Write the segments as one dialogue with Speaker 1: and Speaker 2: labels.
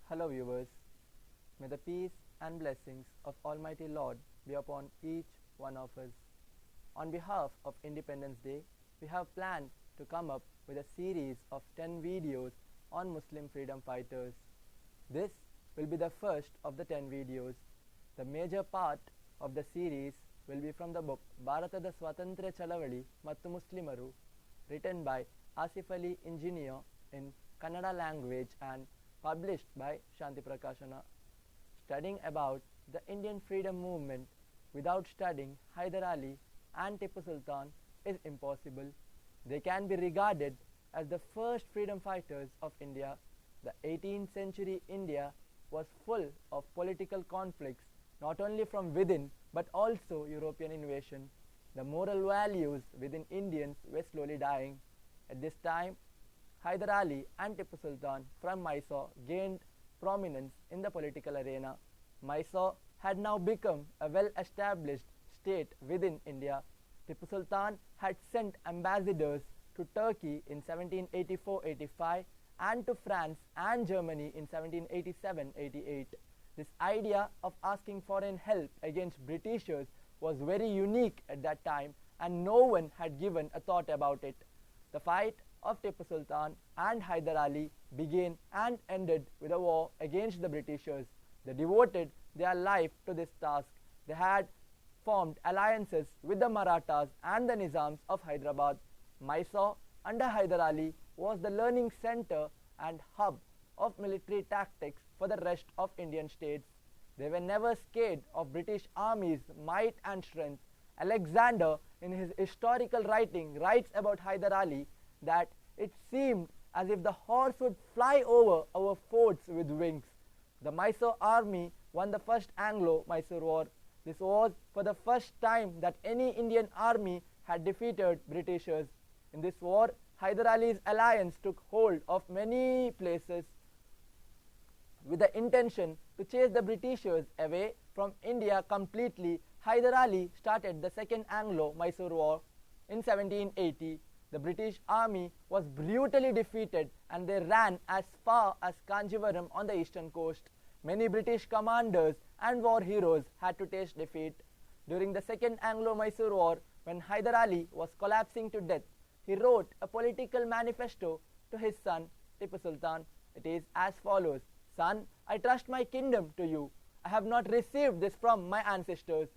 Speaker 1: Hello viewers, may the peace and blessings of Almighty Lord be upon each one of us. On behalf of Independence Day, we have planned to come up with a series of 10 videos on Muslim freedom fighters. This will be the first of the 10 videos. The major part of the series will be from the book Bharatada Swatantra Chalavali Mattu Muslimaru, written by Asif Ali Engineer in Kannada language and published by Shanti Prakashana. Studying about the Indian freedom movement without studying Hyder Ali and Tippu Sultan is impossible. They can be regarded as the first freedom fighters of India. The 18th century India was full of political conflicts, not only from within but also European invasion. The moral values within Indians were slowly dying. At this time, Hyder Ali and Tippu Sultan from Mysore gained prominence in the political arena. Mysore had now become a well-established state within India. Tippu Sultan had sent ambassadors to Turkey in 1784-85 and to France and Germany in 1787-88. This idea of asking foreign help against Britishers was very unique at that time, and no one had given a thought about it. The fight of Tippu Sultan and Hyder Ali began and ended with a war against the Britishers. They devoted their life to this task. They had formed alliances with the Marathas and the Nizams of Hyderabad. Mysore under Hyder Ali was the learning center and hub of military tactics for the rest of Indian states. They were never scared of British army's might and strength. Alexander, in his historical writing, writes about Hyder Ali that it seemed as if the horse would fly over our forts with wings. The Mysore army won the first Anglo Mysore War. This was for the first time that any Indian army had defeated Britishers. In this war, Hyder Ali's alliance took hold of many places with the intention to chase the Britishers away from India completely. Hyder Ali started the Second Anglo Mysore War in 1780. The British army was brutally defeated and they ran as far as Kanjivaram on the eastern coast. Many British commanders and war heroes had to taste defeat. During the Second Anglo-Mysore War, when Hyder Ali was collapsing to death, he wrote a political manifesto to his son Tippu Sultan. It is as follows: "Son, I trust my kingdom to you. I have not received this from my ancestors.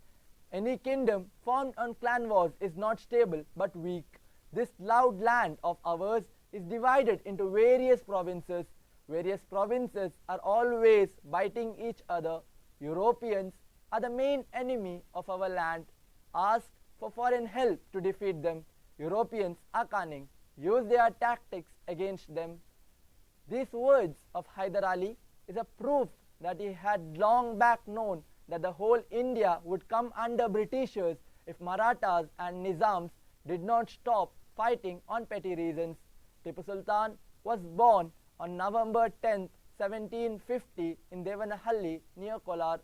Speaker 1: Any kingdom formed on clan wars is not stable but weak. This loud land of ours is divided into various provinces. Various provinces are always biting each other. Europeans are the main enemy of our land. Ask for foreign help to defeat them. Europeans are cunning. Use their tactics against them." These words of Hyder Ali is a proof that he had long back known that the whole India would come under Britishers if Marathas and Nizams did not stop fighting on petty reasons. Tippu Sultan was born on November 10, 1750 in Devanahalli near Kolar.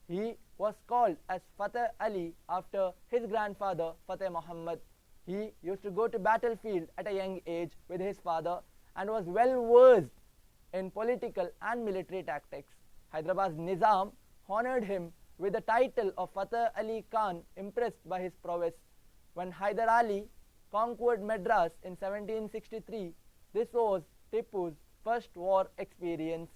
Speaker 1: He was called as Fateh Ali after his grandfather Fateh Muhammad. He used to go to battlefield at a young age with his father and was well versed in political and military tactics. Hyderabad's Nizam honored him with the title of Fateh Ali Khan, impressed by his prowess. When Hyder Ali conquered Madras in 1763, this was Tippu's first war experience.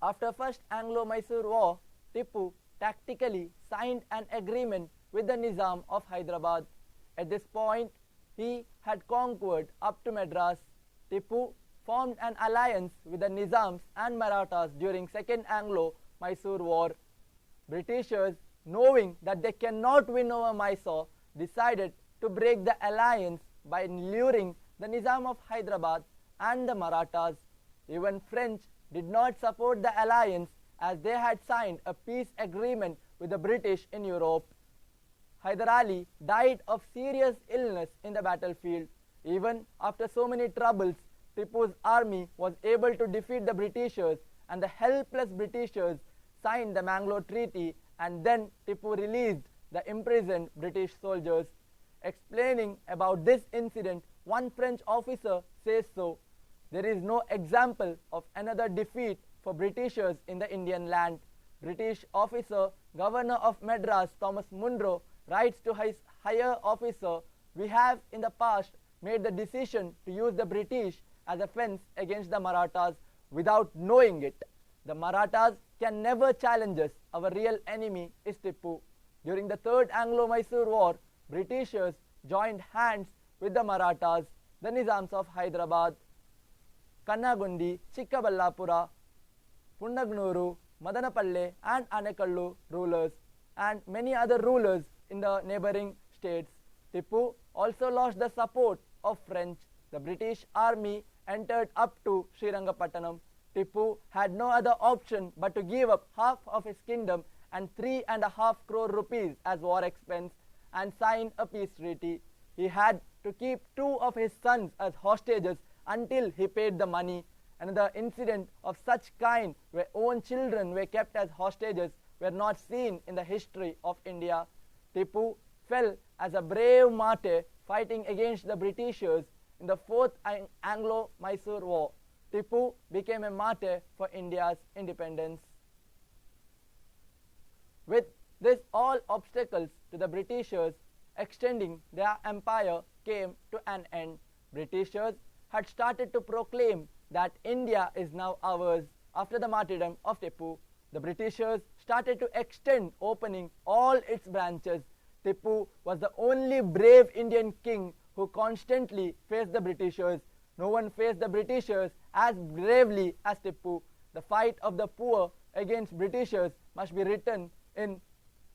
Speaker 1: After First Anglo-Mysore War, Tippu tactically signed an agreement with the Nizam of Hyderabad. At this point, he had conquered up to Madras. Tippu formed an alliance with the Nizams and Marathas during Second Anglo-Mysore War. Britishers, knowing that they cannot win over Mysore, decided to break the alliance by luring the Nizam of Hyderabad and the Marathas. Even French did not support the alliance as they had signed a peace agreement with the British in Europe. Hyder Ali died of serious illness in the battlefield. Even after so many troubles, Tippu's army was able to defeat the Britishers, and the helpless Britishers signed the Mangalore Treaty, and then Tippu released the imprisoned British soldiers. Explaining about this incident, one French officer says so: There is no example of another defeat for Britishers in the Indian land. British officer Governor of Madras Thomas Munro writes to his higher officer, "We have in the past made the decision to use the British as a fence against the Marathas without knowing it. The Marathas can never challenge us. Our real enemy is Tippu." During the Third Anglo Mysore War, Britishers joined hands with the Marathas, the Nizams of Hyderabad, Kannagundi, Chikkaballapura, Punnagnuru, Madanapalle and Anekallu rulers, and many other rulers in the neighboring states. Tippu also lost the support of French. The British army entered up to Srirangapattanam. Tippu had no other option but to give up half of his kingdom and 3.5 crore rupees as war expense and sign a peace treaty. He had to keep 2 of his sons as hostages until he paid the money. Another incident of such kind where own children were kept as hostages were not seen in the history of India. Tippu fell as a brave martyr fighting against the Britishers in the Fourth Anglo Mysore War. Tippu became a martyr for India's independence. With this, all obstacles to the Britishers extending their empire came to an end. Britishers had started to proclaim that India is now ours after the martyrdom of Tippu. The Britishers started to extend, opening all its branches. Tippu was the only brave Indian king who constantly faced the Britishers. No one faced the Britishers as bravely as Tippu. The fight of the poor against Britishers must be written in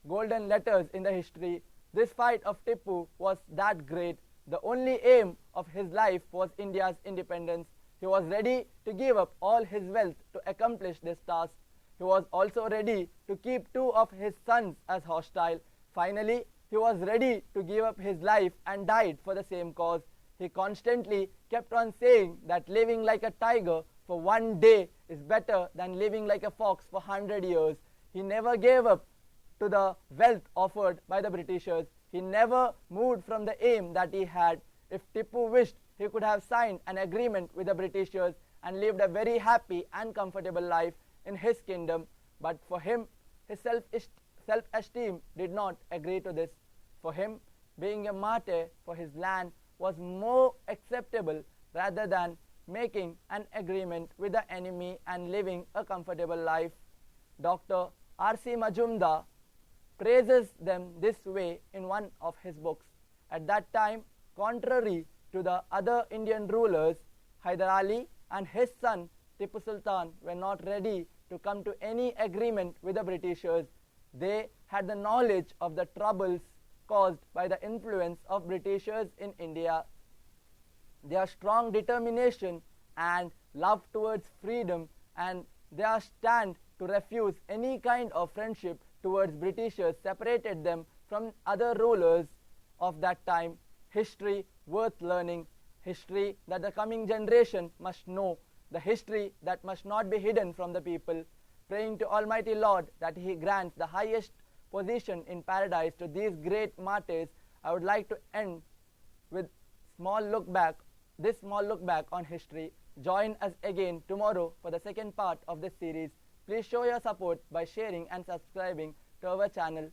Speaker 1: golden letters in the history. This fight of Tippu was that great. The only aim of his life was India's independence. He was ready to give up all his wealth to accomplish this task. He was also ready to keep 2 of his sons as hostile. Finally, he was ready to give up his life and died for the same cause. He constantly kept on saying that living like a tiger for one day is better than living like a fox for 100 years. He never gave up to the wealth offered by the Britishers. He never moved from the aim that he had. If Tippu wished, he could have signed an agreement with the Britishers and lived a very happy and comfortable life in his kingdom. But for him, his self-esteem did not agree to this. For him, being a martyr for his land was more acceptable rather than making an agreement with the enemy and living a comfortable life. Dr. R.C. Majumdar praises them this way in one of his books. At that time, contrary to the other Indian rulers, Hyder Ali and his son Tippu Sultan were not ready to come to any agreement with the Britishers. They had the knowledge of the troubles caused by the influence of Britishers in India. Their strong determination and love towards freedom and their stand to refuse any kind of friendship towards Britishers separated them from other rulers of that time. History worth learning, history that the coming generation must know, the history that must not be hidden from the people. Praying to Almighty Lord that He grants the highest position in paradise to these great martyrs, I would like to end with this small look back on history. Join us again tomorrow for the second part of this series. Please show your support by sharing and subscribing to our channel.